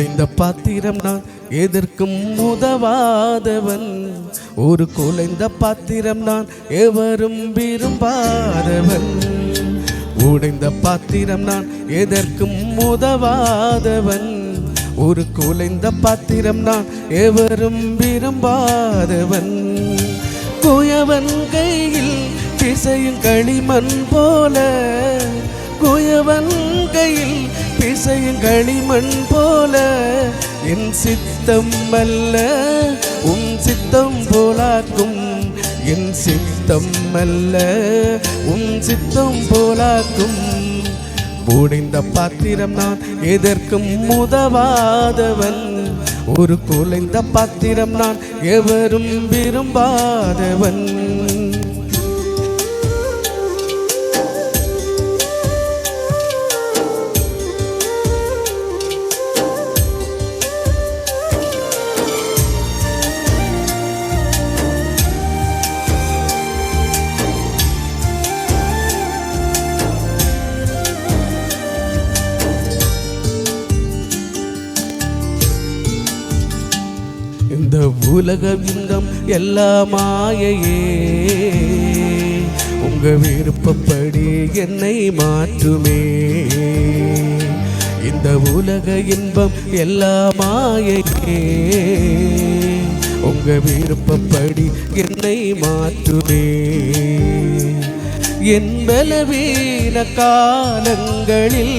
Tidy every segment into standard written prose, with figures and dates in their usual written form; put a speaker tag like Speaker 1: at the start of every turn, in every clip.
Speaker 1: உடைந்த பாத்திரம் நான் எதற்கும் உதவாதவன். ஒரு குலைந்த பாத்திரம் நான் எவரும் விரும்பாதவன். உடைந்த பாத்திரம் நான் எதற்கும் உதவாதவன். ஒரு குலைந்த பாத்திரம் நான் எவரும் விரும்பாதவன். குயவன் கையில் பிசையும் களிமண் போல, குயவன் கையில் பிசையும் களிமண் போல, என் சித்தம் அல்ல உன் சித்தம் போலாக்கும். என் சித்தம் அல்ல உன் சித்தம் போலாக்கும். உடைந்த பாத்திரம் நான் எதற்கும் உதவாதவன். ஒரு குலைந்த பாத்திரம் நான் எவரும் விரும்பாதவன். இந்த உலக இன்பம் எல்லாம் மாயையே, உங்க விருப்பப்படி என்னை மாற்றுமே. இந்த உலக இன்பம் எல்லாம் மாயையே, உங்க விருப்பப்படி என்னை மாற்றுமே. என் பலவீன காலங்களில்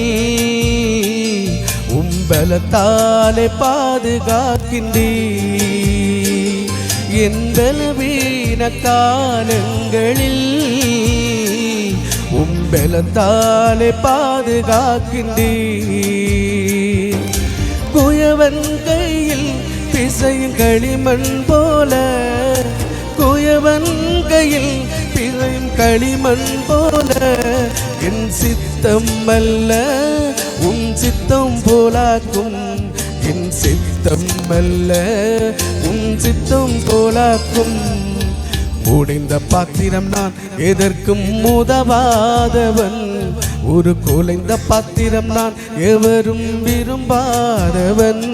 Speaker 1: உம்பலத்தாலே பாதுகாக்கின்றீ. என் பலவீன காலங்களில் உம்பலத்தாலே பாதுகாக்கின்றீ. குயவன் கையில் பிசையும் களிமண் போல, குயவன் கையில் பிசையும் களிமண் போல, என் சித்தம் அல்ல உன் சித்தம் போலாக்கும். என் சித்தம் அல்ல உன் சித்தம் போலாக்கும். உடைந்த பாத்திரம் நான் எதற்கும் உதவாதவன். ஒரு குலைந்த பாத்திரம் நான் எவரும் விரும்பாதவன்.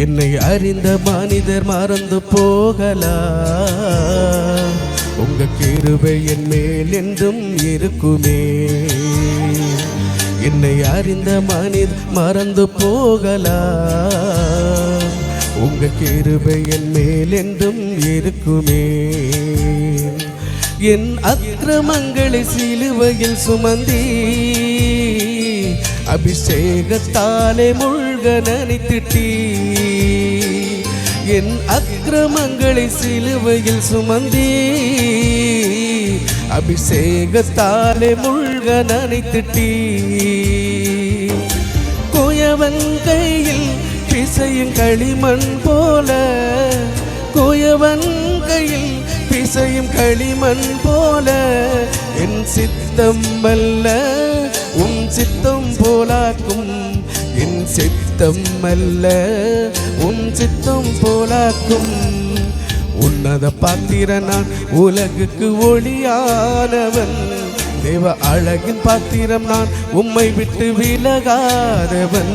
Speaker 1: என்னை அறிந்த மனிதர் மறந்து போகலாம், உங்க கிருபை என் மேல் என்றும் இருக்குமே. என்னை அறிந்த மனிதர் மறந்து போகலாம், உங்க கிருபை என் மேல் என்றும் இருக்குமே. என் அக்கிரமங்களை சிலுவையில் சுமந்தி அபிஷேகத்தாலே முழ்க நனைத்திட்டீ. என் அக்கிரமங்களை சிலுவையில் சுமந்தி அபிஷேகத்தாலே முழ்க நனைத்திட்டீ. குயவன் கையில் பிசையும் களிமண் போல, குயவன் கையில் பிசையும் களிமண் போல, என் சித்தம் அல்ல உன் சித்தம் போலாக்கும். என் சித்தம் அல்ல உன் சித்தம் போலாக்கும். உன்னத பாத்திர நான் உலகுக்கு ஒளியானவன். தேவ அழகின் பாத்திரம் நான் உம்மை விட்டு விலகாதவன்.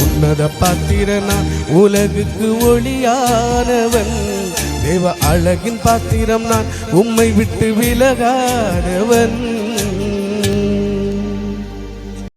Speaker 1: உன்னத பாத்திர நான் உலகுக்கு ஒளியானவன். தேவ அழகின் பாத்திரம் நான் உம்மை விட்டு விலகாதவன்.